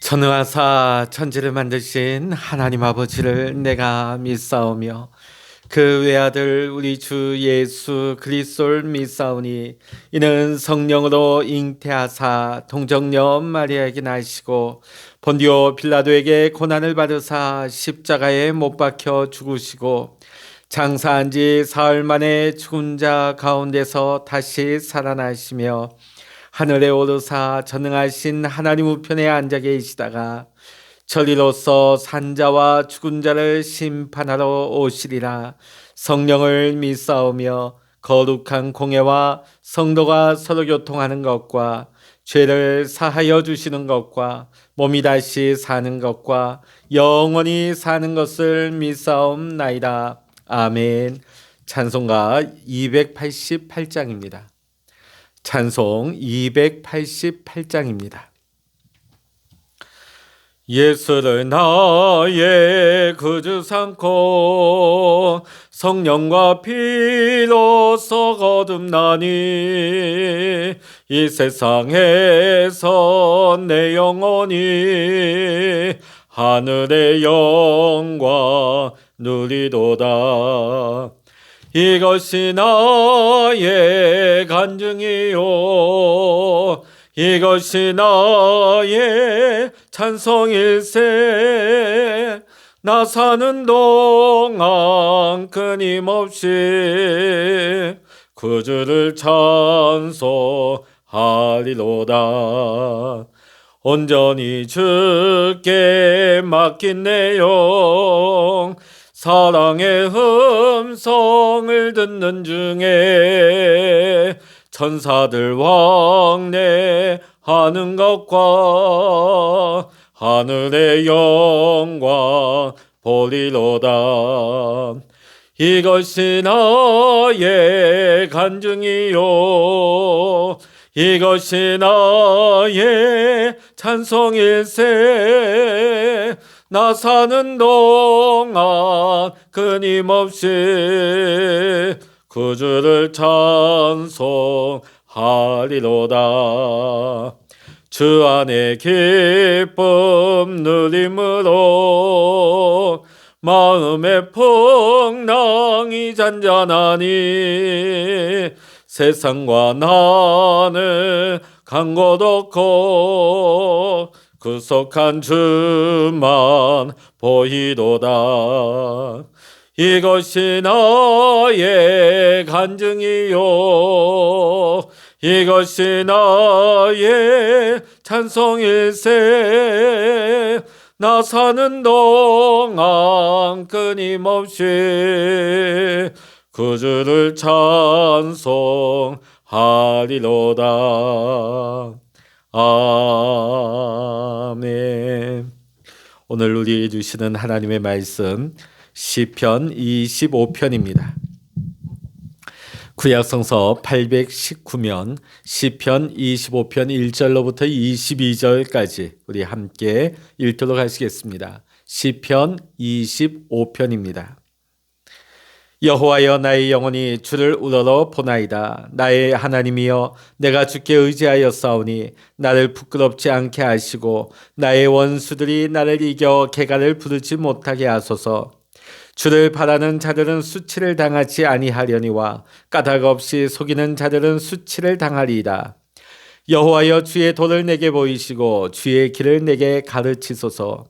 전능하사 천지를 만드신 하나님 아버지를 내가 믿사오며 그 외아들 우리 주 예수 그리스도를 믿사오니 이는 성령으로 잉태하사 동정녀 마리아에게 나시고 본디오 빌라도에게 고난을 받으사 십자가에 못 박혀 죽으시고 장사한 지 사흘 만에 죽은 자 가운데서 다시 살아나시며 하늘에 오르사 전능하신 하나님 우편에 앉아 계시다가 저리로서 산자와 죽은 자를 심판하러 오시리라. 성령을 믿사오며 거룩한 공예와 성도가 서로 교통하는 것과 죄를 사하여 주시는 것과 몸이 다시 사는 것과 영원히 사는 것을 믿사옵나이다. 아멘. 찬송가 288장입니다. 찬송 288장입니다. 예수를 나의 구주 삼고 성령과 피로써 거듭나니 이 세상에서 내 영혼이 하늘의 영광 누리도다. 이것이 나의 간증이요 이것이 나의 찬송일세. 나 사는 동안 끊임없이 구주를 찬송하리로다. 온전히 주께 맡긴 내 영 사랑의 음성을 듣는 중에 천사들 왕래하는 것과 하늘의 영광 보리로다. 이것이 나의 간증이요 이것이 나의 찬송일세. 나 사는 동안 끊임없이 구주를 찬송하리로다. 주 안에 기쁨 누림으로 마음의 풍랑이 잔잔하니 세상과 나는 간 곳 없고 구속한 주만 보이도다. 이것이 나의 간증이요 이것이 나의 찬송일세. 나 사는 동안 끊임없이 구주를 찬송하리로다. 아멘. 오늘 우리 주시는 하나님의 말씀 시편 25편입니다. 구약성서 819면 시편 25편 1절로부터 22절까지 우리 함께 읽도록 하시겠습니다. 시편 25편입니다. 여호와여 나의 영혼이 주를 우러러 보나이다. 나의 하나님이여 내가 주께 의지하였사오니 나를 부끄럽지 않게 하시고 나의 원수들이 나를 이겨 개가를 부르지 못하게 하소서. 주를 바라는 자들은 수치를 당하지 아니하려니와 까닭 없이 속이는 자들은 수치를 당하리이다. 여호와여 주의 도를 내게 보이시고 주의 길을 내게 가르치소서.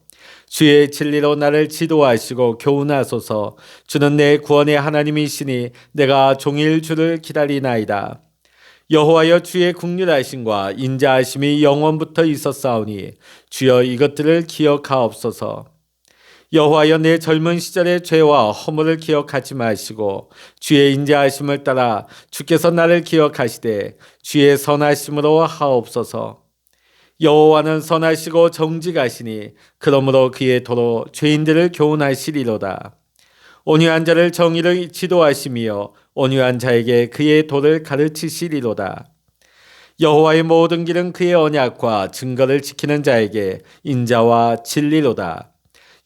주의 진리로 나를 지도하시고 교훈하소서. 주는 내 구원의 하나님이시니 내가 종일 주를 기다리나이다. 여호와여 주의 긍휼하심과 인자하심이 영원부터 있었사오니 주여 이것들을 기억하옵소서. 여호와여 내 젊은 시절의 죄와 허물을 기억하지 마시고 주의 인자하심을 따라 주께서 나를 기억하시되 주의 선하심으로 하옵소서. 여호와는 선하시고 정직하시니 그러므로 그의 도로 죄인들을 교훈하시리로다. 온유한 자를 정의를 지도하시며 온유한 자에게 그의 도를 가르치시리로다. 여호와의 모든 길은 그의 언약과 증거를 지키는 자에게 인자와 진리로다.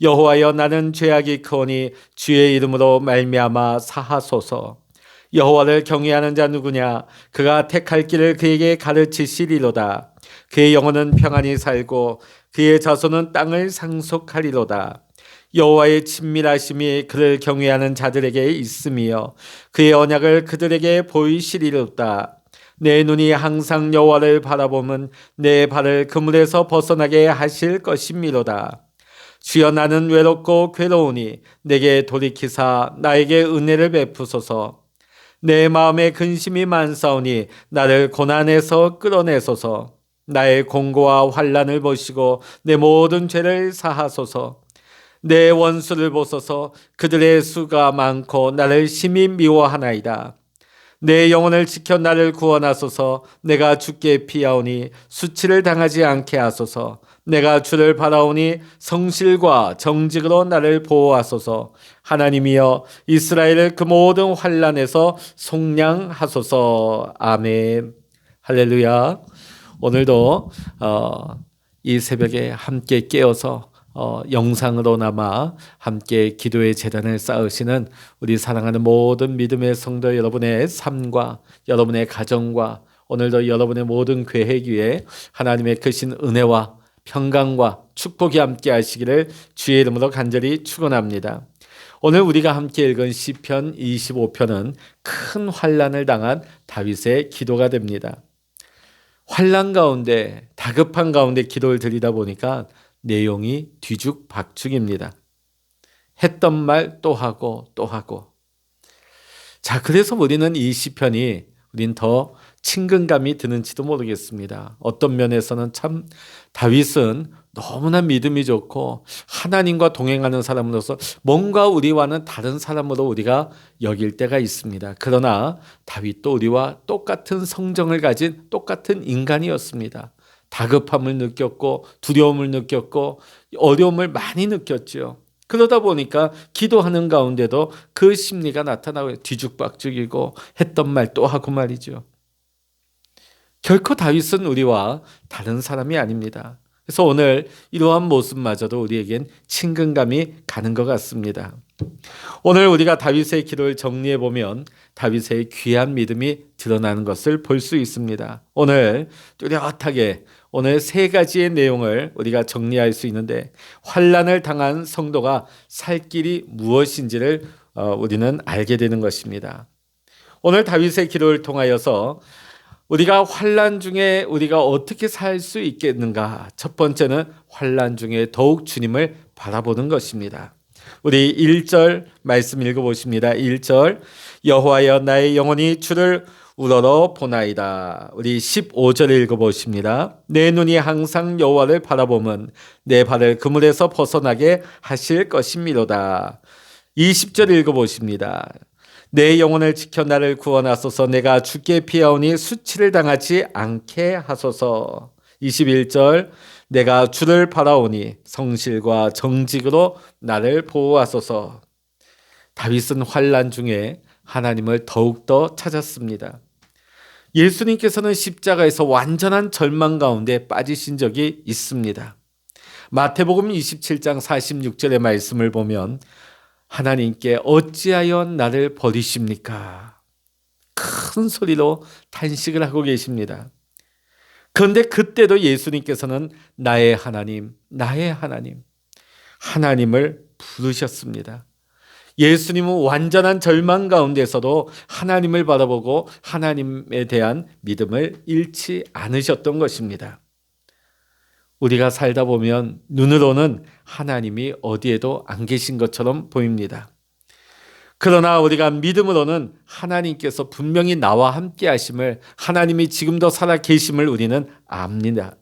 여호와여 나는 죄악이 크오니 주의 이름으로 말미암아 사하소서. 여호와를 경외하는 자 누구냐? 그가 택할 길을 그에게 가르치시리로다. 그의 영혼은 평안히 살고 그의 자손은 땅을 상속하리로다. 여호와의 친밀하심이 그를 경외하는 자들에게 있으며 그의 언약을 그들에게 보이시리로다. 내 눈이 항상 여호와를 바라보면 내 발을 그물에서 벗어나게 하실 것임이로다. 주여, 나는 외롭고 괴로우니 내게 돌이키사 나에게 은혜를 베푸소서. 내 마음에 근심이 많사오니 나를 고난에서 끌어내소서. 나의 공고와 환난을 보시고 내 모든 죄를 사하소서. 내 원수를 보소서. 그들의 수가 많고 나를 심히 미워하나이다. 내 영혼을 지켜 나를 구원하소서. 내가 주께 피하오니 수치를 당하지 않게 하소서. 내가 주를 바라오니 성실과 정직으로 나를 보호하소서. 하나님이여, 이스라엘을 그 모든 환난에서 속량하소서. 아멘. 할렐루야. 오늘도 이 새벽에 함께 깨어서 영상으로나마 함께 기도의 제단을 쌓으시는 우리 사랑하는 모든 믿음의 성도 여러분의 삶과 여러분의 가정과 오늘도 여러분의 모든 계획 위에 하나님의 크신 은혜와 평강과 축복이 함께 하시기를 주의 이름으로 간절히 축원합니다. 오늘 우리가 함께 읽은 시편 25편은 큰 환난을 당한 다윗의 기도가 됩니다. 환난 가운데 다급한 가운데 기도를 드리다 보니까 내용이 뒤죽박죽입니다. 했던 말 또 하고 또 하고. 자, 그래서 우리는 이 시편이 우린 더 친근감이 드는지도 모르겠습니다. 어떤 면에서는 참 다윗은 너무나 믿음이 좋고 하나님과 동행하는 사람으로서 뭔가 우리와는 다른 사람으로 우리가 여길 때가 있습니다. 그러나 다윗도 우리와 똑같은 성정을 가진 똑같은 인간이었습니다. 다급함을 느꼈고 두려움을 느꼈고 어려움을 많이 느꼈죠. 그러다 보니까 기도하는 가운데도 그 심리가 나타나고 뒤죽박죽이고 했던 말 또 하고 말이죠. 결코 다윗은 우리와 다른 사람이 아닙니다. 그래서 오늘 이러한 모습마저도 우리에겐 친근감이 가는 것 같습니다. 오늘 우리가 다윗의 기도를 정리해 보면 다윗의 귀한 믿음이 드러나는 것을 볼 수 있습니다. 오늘 뚜렷하게 오늘 세 가지의 내용을 우리가 정리할 수 있는데 환난을 당한 성도가 살 길이 무엇인지를 우리는 알게 되는 것입니다. 오늘 다윗의 기도를 통하여서 우리가 환난 중에 우리가 어떻게 살 수 있겠는가? 첫 번째는 환난 중에 더욱 주님을 바라보는 것입니다. 우리 1절 말씀 읽어보십니다. 1절 여호와여 나의 영혼이 주를 우러러 보나이다. 우리 15절 읽어보십니다. 내 눈이 항상 여호와를 바라보면 내 발을 그물에서 벗어나게 하실 것임이로다. 20절 읽어보십니다. 내 영혼을 지켜 나를 구원하소서. 내가 주께 피하오니 수치를 당하지 않게 하소서. 21절 내가 주를 바라오니 성실과 정직으로 나를 보호하소서. 다윗은 환난 중에 하나님을 더욱더 찾았습니다. 예수님께서는 십자가에서 완전한 절망 가운데 빠지신 적이 있습니다. 마태복음 27장 46절의 말씀을 보면 하나님께 어찌하여 나를 버리십니까? 큰 소리로 탄식을 하고 계십니다. 그런데 그때도 예수님께서는 나의 하나님, 나의 하나님, 하나님을 부르셨습니다. 예수님은 완전한 절망 가운데서도 하나님을 바라보고 하나님에 대한 믿음을 잃지 않으셨던 것입니다. 우리가 살다 보면 눈으로는 하나님이 어디에도 안 계신 것처럼 보입니다. 그러나 우리가 믿음으로는 하나님께서 분명히 나와 함께 하심을, 하나님이 지금도 살아 계심을 우리는 압니다.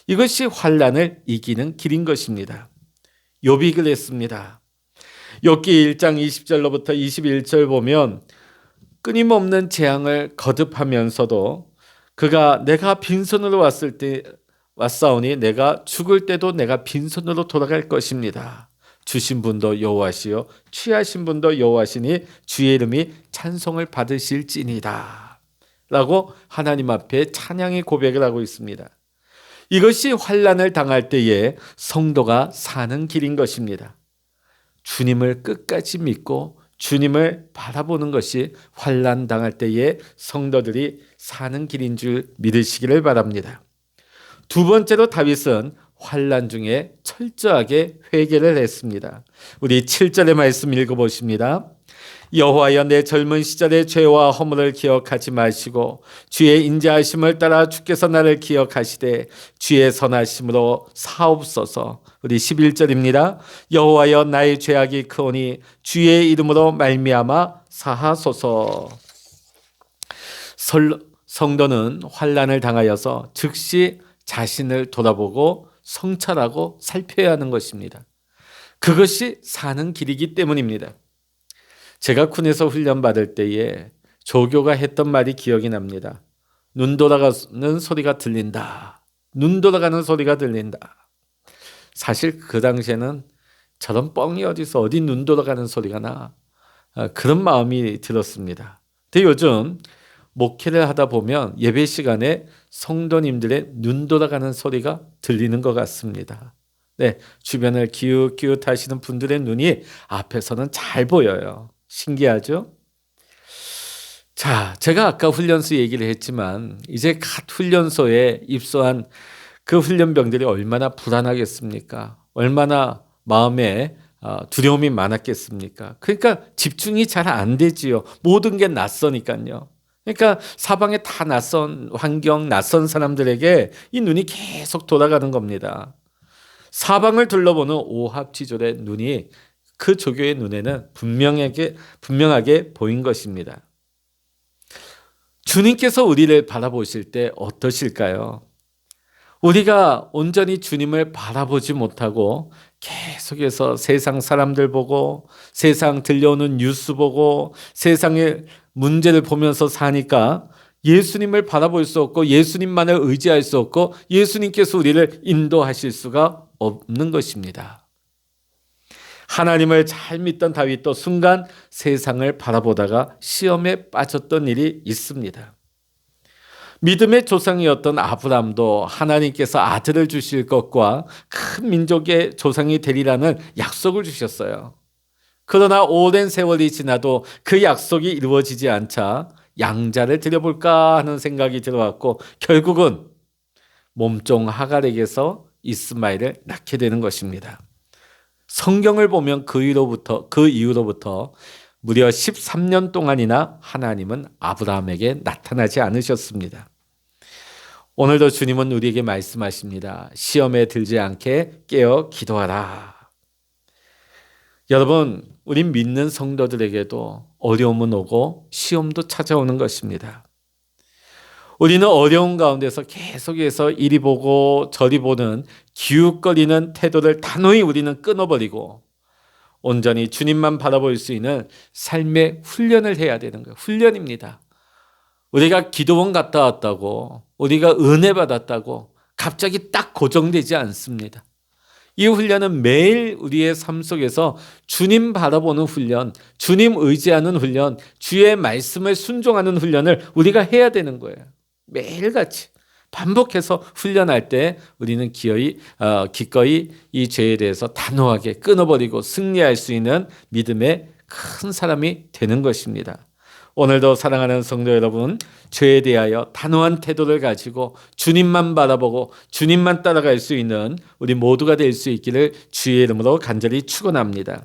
이것이 환난을 이기는 길인 것입니다. 욥이 그랬습니다. 욥기 1장 20절로부터 21절 보면 끊임없는 재앙을 거듭하면서도 그가 내가 빈손으로 왔사오니 내가 죽을 때도 내가 빈손으로 돌아갈 것입니다. 주신 분도 여호와시요 취하신 분도 여호와시니 주의 이름이 찬송을 받으실지니라 라고 하나님 앞에 찬양의 고백을 하고 있습니다. 이것이 환난을 당할 때에 성도가 사는 길인 것입니다. 주님을 끝까지 믿고 주님을 바라보는 것이 환난 당할 때에 성도들이 사는 길인 줄 믿으시기를 바랍니다. 두 번째로 다윗은 환난 중에 철저하게 회개를 했습니다. 우리 7절의 말씀 읽어보십니다. 여호와여 내 젊은 시절의 죄와 허물을 기억하지 마시고 주의 인자하심을 따라 주께서 나를 기억하시되 주의 선하심으로 사옵소서. 우리 11절입니다. 여호와여 나의 죄악이 크오니 주의 이름으로 말미암아 사하소서. 성도는 환난을 당하여서 즉시 자신을 돌아보고 성찰하고 살펴야 하는 것입니다. 그것이 사는 길이기 때문입니다. 제가 군에서 훈련받을 때에 조교가 했던 말이 기억이 납니다. 눈 돌아가는 소리가 들린다. 눈 돌아가는 소리가 들린다. 사실 그 당시에는 저런 뻥이 어디 눈 돌아가는 소리가 나. 그런 마음이 들었습니다. 근데 요즘 목회를 하다 보면 예배 시간에 성도님들의 눈 돌아가는 소리가 들리는 것 같습니다. 네, 주변을 기웃기웃 하시는 분들의 눈이 앞에서는 잘 보여요. 신기하죠? 자, 제가 아까 훈련소 얘기를 했지만 이제 갓 훈련소에 입소한 그 훈련병들이 얼마나 불안하겠습니까? 얼마나 마음에 두려움이 많았겠습니까? 그러니까 집중이 잘 안 되지요. 모든 게 낯서니까요. 그러니까 사방에 다 낯선 환경, 낯선 사람들에게 이 눈이 계속 돌아가는 겁니다. 사방을 둘러보는 오합지졸의 눈이 그 조교의 눈에는 분명하게 보인 것입니다. 주님께서 우리를 바라보실 때 어떠실까요? 우리가 온전히 주님을 바라보지 못하고 계속해서 세상 사람들 보고 세상 들려오는 뉴스 보고 세상의 문제를 보면서 사니까 예수님을 바라볼 수 없고 예수님만을 의지할 수 없고 예수님께서 우리를 인도하실 수가 없는 것입니다. 하나님을 잘 믿던 다윗도 순간 세상을 바라보다가 시험에 빠졌던 일이 있습니다. 믿음의 조상이었던 아브라함도 하나님께서 아들을 주실 것과 큰 민족의 조상이 되리라는 약속을 주셨어요. 그러나 오랜 세월이 지나도 그 약속이 이루어지지 않자 양자를 드려볼까 하는 생각이 들어왔고 결국은 몸종 하갈에게서 이스마엘을 낳게 되는 것입니다. 성경을 보면 그 이후로부터 무려 13년 동안이나 하나님은 아브라함에게 나타나지 않으셨습니다. 오늘도 주님은 우리에게 말씀하십니다. 시험에 들지 않게 깨어 기도하라. 여러분, 우리 믿는 성도들에게도 어려움은 오고 시험도 찾아오는 것입니다. 우리는 어려운 가운데서 계속해서 이리 보고 저리 보는 기웃거리는 태도를 단호히 우리는 끊어버리고 온전히 주님만 바라볼 수 있는 삶의 훈련을 해야 되는 거예요. 훈련입니다. 우리가 기도원 갔다 왔다고 우리가 은혜 받았다고 갑자기 딱 고정되지 않습니다. 이 훈련은 매일 우리의 삶 속에서 주님 바라보는 훈련, 주님 의지하는 훈련, 주의 말씀을 순종하는 훈련을 우리가 해야 되는 거예요. 매일같이 반복해서 훈련할 때 우리는 기꺼이 이 죄에 대해서 단호하게 끊어버리고 승리할 수 있는 믿음의 큰 사람이 되는 것입니다. 오늘도 사랑하는 성도 여러분, 죄에 대하여 단호한 태도를 가지고 주님만 바라보고 주님만 따라갈 수 있는 우리 모두가 될 수 있기를 주의 이름으로 간절히 축원합니다.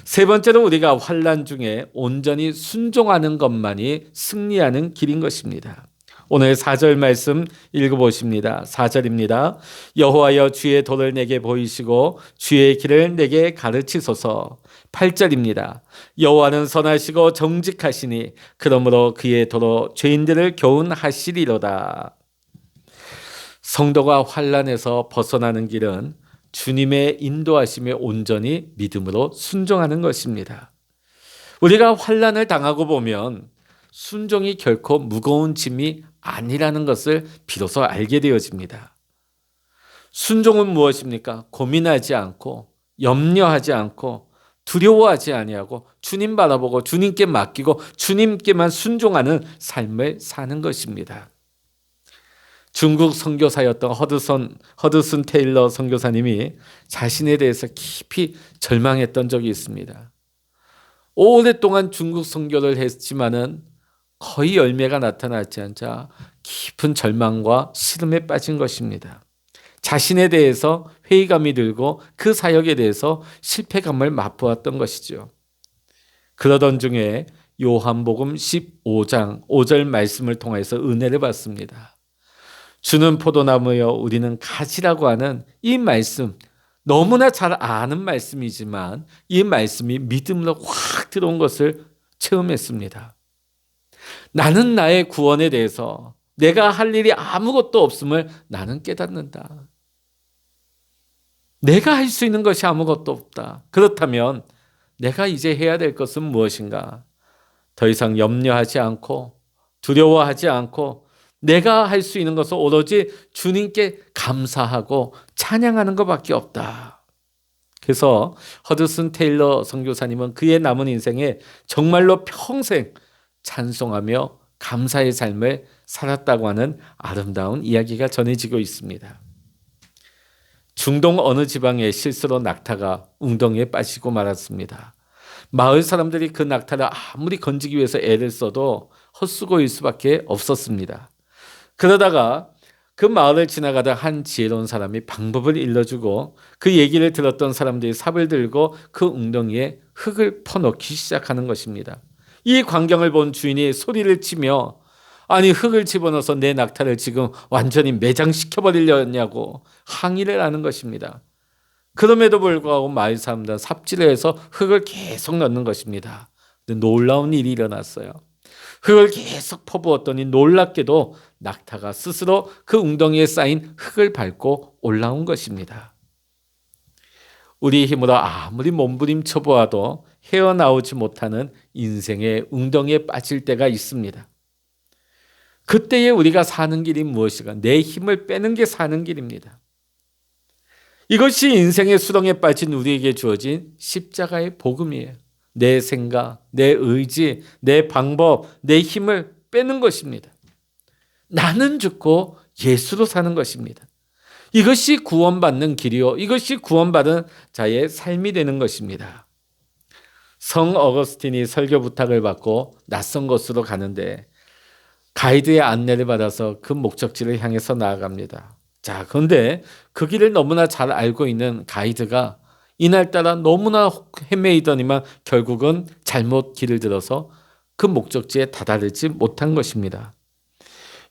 세 번째로 우리가 환난 중에 온전히 순종하는 것만이 승리하는 길인 것입니다. 오늘 4절 말씀 읽어보십니다. 4절입니다. 여호와여 주의 도를 내게 보이시고 주의 길을 내게 가르치소서. 8절입니다. 여호와는 선하시고 정직하시니 그러므로 그의 도로 죄인들을 교훈하시리로다. 성도가 환난에서 벗어나는 길은 주님의 인도하심에 온전히 믿음으로 순종하는 것입니다. 우리가 환난을 당하고 보면 순종이 결코 무거운 짐이 아니라는 것을 비로소 알게 되어집니다. 순종은 무엇입니까? 고민하지 않고 염려하지 않고 두려워하지 아니하고 주님 바라보고 주님께 맡기고 주님께만 순종하는 삶을 사는 것입니다. 중국 선교사였던 허드슨 테일러 선교사님이 자신에 대해서 깊이 절망했던 적이 있습니다. 오랫동안 중국 선교를 했지만은 거의 열매가 나타나지 않자 깊은 절망과 시름에 빠진 것입니다. 자신에 대해서 회의감이 들고 그 사역에 대해서 실패감을 맛보았던 것이죠. 그러던 중에 요한복음 15장 5절 말씀을 통해서 은혜를 받습니다. 주는 포도나무여 우리는 가지라고 하는 이 말씀, 너무나 잘 아는 말씀이지만 이 말씀이 믿음으로 확 들어온 것을 체험했습니다. 나는 나의 구원에 대해서 내가 할 일이 아무것도 없음을 나는 깨닫는다. 내가 할 수 있는 것이 아무것도 없다. 그렇다면 내가 이제 해야 될 것은 무엇인가? 더 이상 염려하지 않고 두려워하지 않고 내가 할 수 있는 것은 오로지 주님께 감사하고 찬양하는 것밖에 없다. 그래서 허드슨 테일러 선교사님은 그의 남은 인생에 정말로 평생 찬송하며 감사의 삶을 살았다고 하는 아름다운 이야기가 전해지고 있습니다. 중동 어느 지방에 실수로 낙타가 웅덩이에 빠지고 말았습니다. 마을 사람들이 그 낙타를 아무리 건지기 위해서 애를 써도 헛수고일 수밖에 없었습니다. 그러다가 그 마을을 지나가다 한 지혜로운 사람이 방법을 일러주고 그 얘기를 들었던 사람들이 삽을 들고 그 웅덩이에 흙을 퍼넣기 시작하는 것입니다. 이 광경을 본 주인이 소리를 치며 아니 흙을 집어넣어서 내 낙타를 지금 완전히 매장시켜버리려냐고 항의를 하는 것입니다. 그럼에도 불구하고 마을 사람들은 삽질을 해서 흙을 계속 넣는 것입니다. 근데 놀라운 일이 일어났어요. 흙을 계속 퍼부었더니 놀랍게도 낙타가 스스로 그 웅덩이에 쌓인 흙을 밟고 올라온 것입니다. 우리 힘으로 아무리 몸부림쳐 보아도 헤어나오지 못하는 인생의 웅덩이에 빠질 때가 있습니다. 그때에 우리가 사는 길이 무엇인가? 내 힘을 빼는 게 사는 길입니다. 이것이 인생의 수렁에 빠진 우리에게 주어진 십자가의 복음이에요. 내 생각, 내 의지, 내 방법, 내 힘을 빼는 것입니다. 나는 죽고 예수로 사는 것입니다. 이것이 구원받는 길이요. 이것이 구원받은 자의 삶이 되는 것입니다. 성 어거스틴이 설교 부탁을 받고 낯선 곳으로 가는데 가이드의 안내를 받아서 그 목적지를 향해서 나아갑니다. 자, 그런데 그 길을 너무나 잘 알고 있는 가이드가 이날따라 너무나 헤매이더니만 결국은 잘못 길을 들어서 그 목적지에 다다르지 못한 것입니다.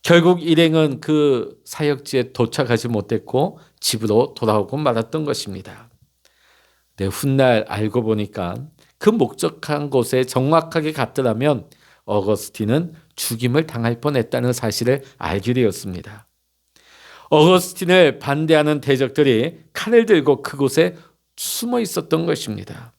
결국 일행은 그 사역지에 도착하지 못했고 집으로 돌아오고 말았던 것입니다. 네, 훗날 알고 보니까 그 목적한 곳에 정확하게 갔더라면 어거스틴은 죽임을 당할 뻔했다는 사실을 알게 되었습니다. 어거스틴을 반대하는 대적들이 칼을 들고 그곳에 숨어 있었던 것입니다.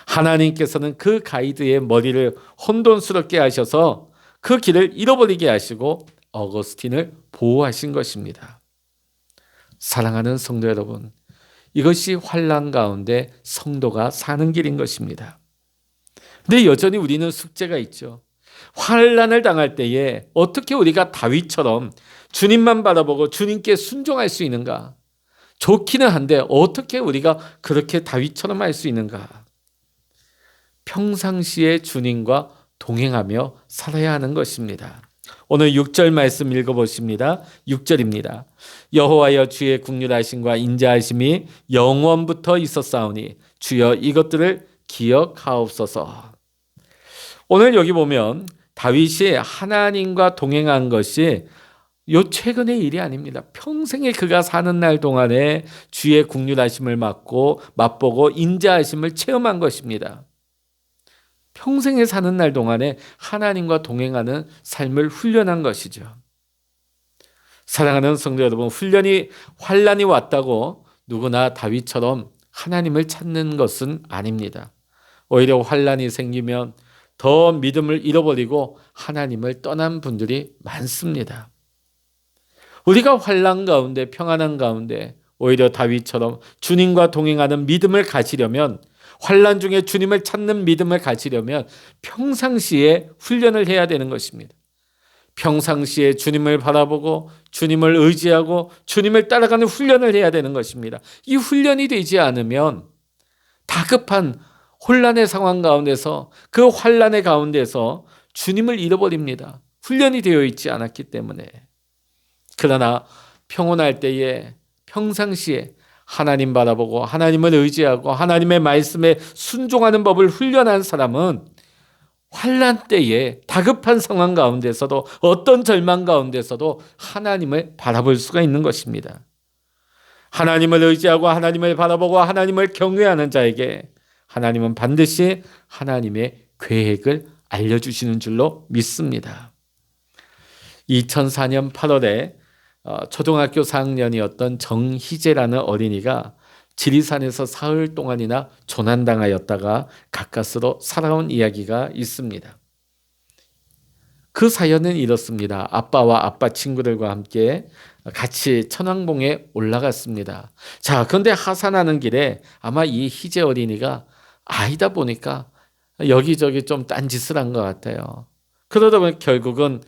하나님께서는 그 가이드의 머리를 혼돈스럽게 하셔서 그 길을 잃어버리게 하시고 어거스틴을 보호하신 것입니다. 사랑하는 성도 여러분, 이것이 환난 가운데 성도가 사는 길인 것입니다. 근데 여전히 우리는 숙제가 있죠. 환난을 당할 때에 어떻게 우리가 다윗처럼 주님만 바라보고 주님께 순종할 수 있는가? 좋기는 한데 어떻게 우리가 그렇게 다윗처럼 할 수 있는가? 평상시에 주님과 동행하며 살아야 하는 것입니다. 오늘 6절 말씀 읽어보십니다. 6절입니다. 여호와여 주의 국률하심과 인자하심이 영원부터 있었사오니 주여 이것들을 기억하옵소서. 오늘 여기 보면 다윗이 하나님과 동행한 것이 요 최근의 일이 아닙니다. 평생에 그가 사는 날 동안에 주의 국률하심을 맛보고 인자하심을 체험한 것입니다. 평생에 사는 날 동안에 하나님과 동행하는 삶을 훈련한 것이죠. 사랑하는 성도 여러분, 환난이 왔다고 누구나 다윗처럼 하나님을 찾는 것은 아닙니다. 오히려 환난이 생기면 더 믿음을 잃어버리고 하나님을 떠난 분들이 많습니다. 우리가 환난 가운데 평안한 가운데 오히려 다윗처럼 주님과 동행하는 믿음을 가지려면 환난 중에 주님을 찾는 믿음을 가지려면 평상시에 훈련을 해야 되는 것입니다. 평상시에 주님을 바라보고 주님을 의지하고 주님을 따라가는 훈련을 해야 되는 것입니다. 이 훈련이 되지 않으면 다급한 혼란의 상황 가운데서 그 환난의 가운데서 주님을 잃어버립니다. 훈련이 되어 있지 않았기 때문에. 그러나 평온할 때에 평상시에 하나님 바라보고 하나님을 의지하고 하나님의 말씀에 순종하는 법을 훈련한 사람은 환난 때에 다급한 상황 가운데서도 어떤 절망 가운데서도 하나님을 바라볼 수가 있는 것입니다. 하나님을 의지하고 하나님을 바라보고 하나님을 경외하는 자에게 하나님은 반드시 하나님의 계획을 알려주시는 줄로 믿습니다. 2004년 8월에 초등학교 4학년이었던 정희재라는 어린이가 지리산에서 사흘 동안이나 조난당하였다가 가까스로 살아온 이야기가 있습니다. 그 사연은 이렇습니다. 아빠와 아빠 친구들과 함께 같이 천왕봉에 올라갔습니다. 자, 그런데 하산하는 길에 아마 이 희재 어린이가 아이다 보니까 여기저기 좀 딴짓을 한 것 같아요. 그러다 보니 결국은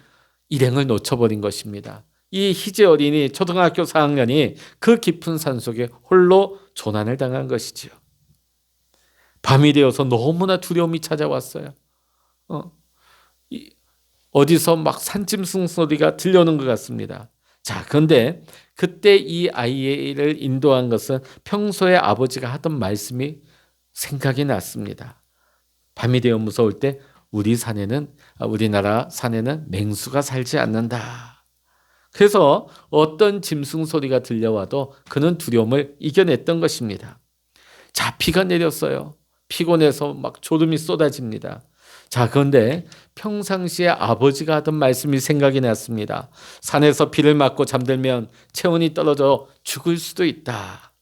일행을 놓쳐버린 것입니다. 이 희재 어린이 초등학교 4학년이 그 깊은 산속에 홀로 조난을 당한 것이지요. 밤이 되어서 너무나 두려움이 찾아왔어요. 어디서 막 산짐승 소리가 들려오는 것 같습니다. 자, 그런데 그때 이 아이를 인도한 것은 평소에 아버지가 하던 말씀이 생각이 났습니다. 밤이 되어 무서울 때 우리나라 산에는 맹수가 살지 않는다. 그래서 어떤 짐승 소리가 들려와도 그는 두려움을 이겨냈던 것입니다. 자, 비가 내렸어요. 피곤해서 막 졸음이 쏟아집니다. 자, 그런데 평상시에 아버지가 하던 말씀이 생각이 났습니다. 산에서 비를 맞고 잠들면 체온이 떨어져 죽을 수도 있다.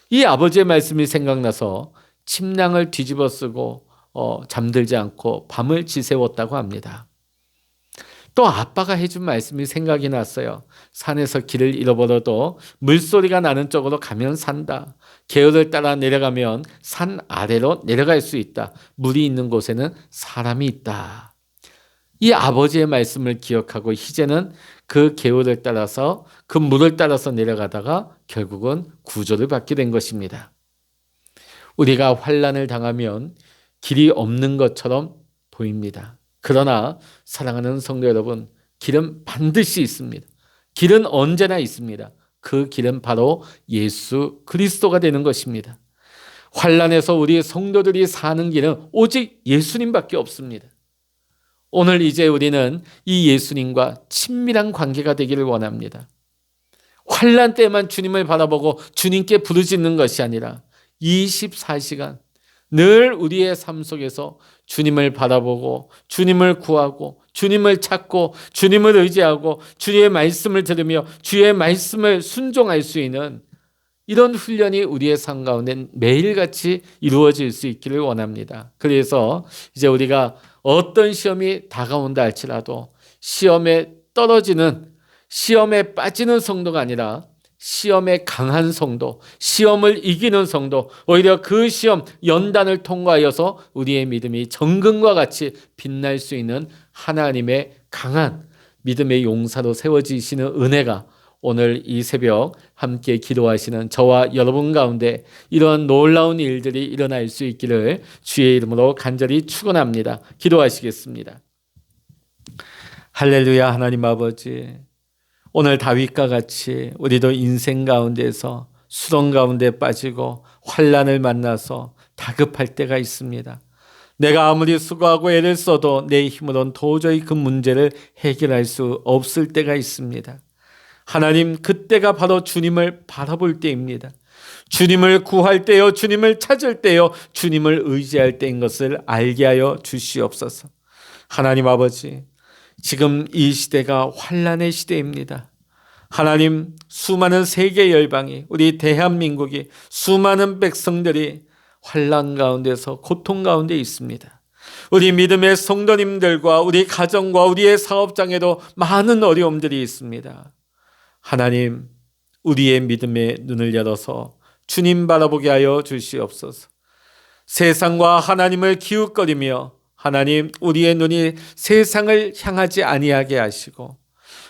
이 아버지의 말씀이 생각나서 침낭을 뒤집어 쓰고 잠들지 않고 밤을 지새웠다고 합니다. 또 아빠가 해준 말씀이 생각이 났어요. 산에서 길을 잃어버려도 물소리가 나는 쪽으로 가면 산다. 계곡을 따라 내려가면 산 아래로 내려갈 수 있다. 물이 있는 곳에는 사람이 있다. 이 아버지의 말씀을 기억하고 희재는 그 계곡을 따라서 그 물을 따라서 내려가다가 결국은 구조를 받게 된 것입니다. 우리가 환난을 당하면 길이 없는 것처럼 보입니다. 그러나 사랑하는 성도 여러분, 길은 반드시 있습니다. 길은 언제나 있습니다. 그 길은 바로 예수 그리스도가 되는 것입니다. 환난에서 우리 성도들이 사는 길은 오직 예수님밖에 없습니다. 오늘 이제 우리는 이 예수님과 친밀한 관계가 되기를 원합니다. 환난 때만 주님을 바라보고 주님께 부르짖는 것이 아니라 24시간 늘 우리의 삶 속에서 주님을 바라보고 주님을 구하고 주님을 찾고 주님을 의지하고 주의 말씀을 들으며 주의 말씀을 순종할 수 있는 이런 훈련이 우리의 삶 가운데 매일같이 이루어질 수 있기를 원합니다. 그래서 이제 우리가 어떤 시험이 다가온다 할지라도 시험에 떨어지는, 시험에 빠지는 성도가 아니라 시험에 강한 성도, 시험을 이기는 성도, 오히려 그 시험 연단을 통과하여서 우리의 믿음이 정금과 같이 빛날 수 있는 하나님의 강한 믿음의 용사로 세워지시는 은혜가 오늘 이 새벽 함께 기도하시는 저와 여러분 가운데 이런 놀라운 일들이 일어날 수 있기를 주의 이름으로 간절히 축원합니다. 기도하시겠습니다. 할렐루야. 하나님 아버지, 오늘 다윗과 같이 우리도 인생 가운데서 수렁 가운데 빠지고 환난을 만나서 다급할 때가 있습니다. 내가 아무리 수고하고 애를 써도 내 힘으로는 도저히 그 문제를 해결할 수 없을 때가 있습니다. 하나님, 그때가 바로 주님을 바라볼 때입니다. 주님을 구할 때요, 주님을 찾을 때요, 주님을 의지할 때인 것을 알게 하여 주시옵소서. 하나님 아버지, 지금 이 시대가 환난의 시대입니다. 하나님, 수많은 세계 열방이, 우리 대한민국이, 수많은 백성들이 환난 가운데서 고통 가운데 있습니다. 우리 믿음의 성도님들과 우리 가정과 우리의 사업장에도 많은 어려움들이 있습니다. 하나님, 우리의 믿음의 눈을 열어서 주님 바라보게 하여 주시옵소서. 세상과 하나님을 기웃거리며 하나님, 우리의 눈이 세상을 향하지 아니하게 하시고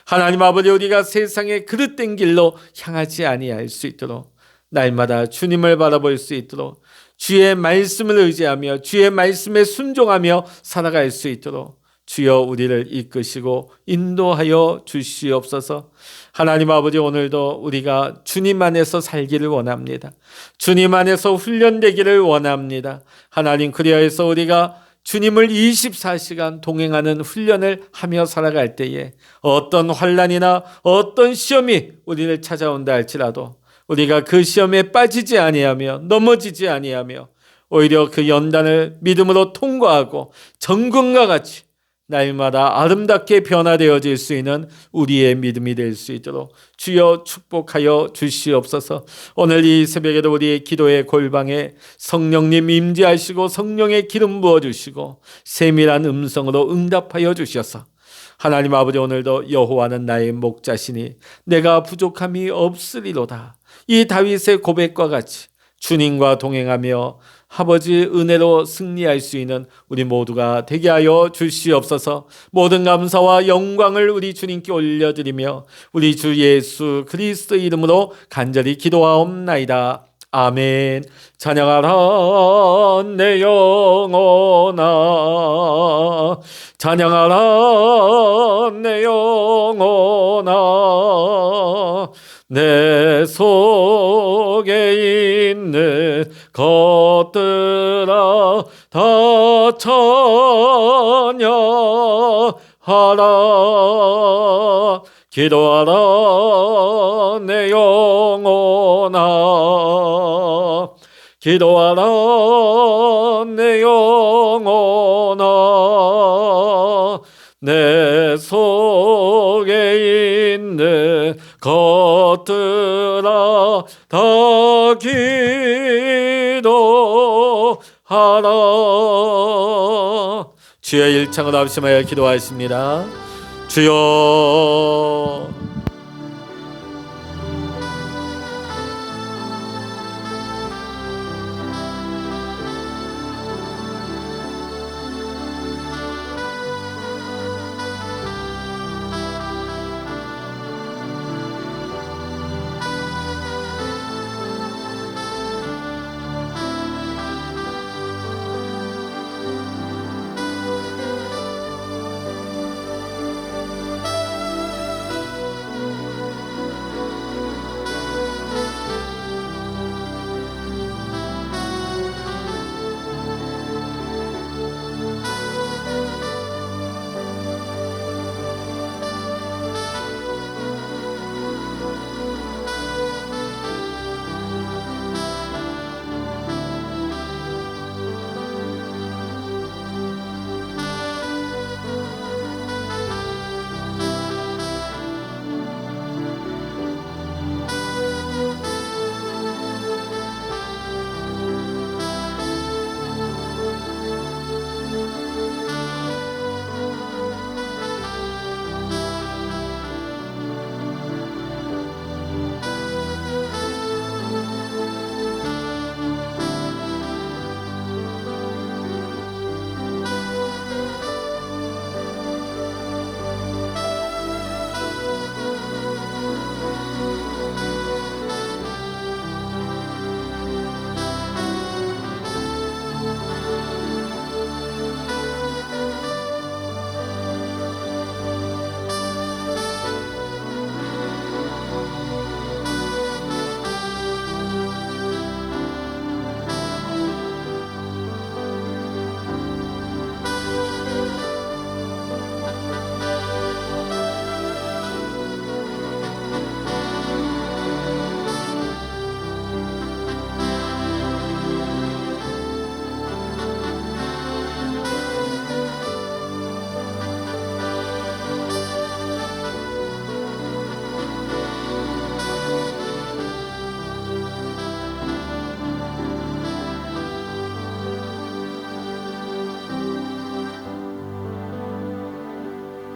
하나님 아버지, 우리가 세상의 그릇된 길로 향하지 아니할 수 있도록 날마다 주님을 바라볼 수 있도록 주의 말씀을 의지하며 주의 말씀에 순종하며 살아갈 수 있도록 주여 우리를 이끄시고 인도하여 주시옵소서. 하나님 아버지, 오늘도 우리가 주님 안에서 살기를 원합니다. 주님 안에서 훈련되기를 원합니다. 하나님, 그리하여서 우리가 주님을 24시간 동행하는 훈련을 하며 살아갈 때에 어떤 환난이나 어떤 시험이 우리를 찾아온다 할지라도 우리가 그 시험에 빠지지 아니하며 넘어지지 아니하며 오히려 그 연단을 믿음으로 통과하고 정금과 같이 날마다 아름답게 변화되어질 수 있는 우리의 믿음이 될 수 있도록 주여 축복하여 주시옵소서. 오늘 이 새벽에도 우리의 기도의 골방에 성령님 임재하시고 성령의 기름 부어주시고 세밀한 음성으로 응답하여 주셔서 하나님 아버지, 오늘도 여호와는 나의 목자시니 내가 부족함이 없으리로다. 이 다윗의 고백과 같이 주님과 동행하며 아버지 은혜로 승리할 수 있는 우리 모두가 되게 하여 주시옵소서. 모든 감사와 영광을 우리 주님께 올려드리며 우리 주 예수 그리스도의 이름으로 간절히 기도하옵나이다. 아멘. 찬양하라 내 영혼아, 찬양하라 내 영혼아, 내 속에 있는 것들아 다 찬양하라. 기도하라 내 영혼아, 기도하라 내 영혼아, 내 속에 있는 것들아 다 기도하라. 주여, 일창을 합심하여 기도하십니다. 주여,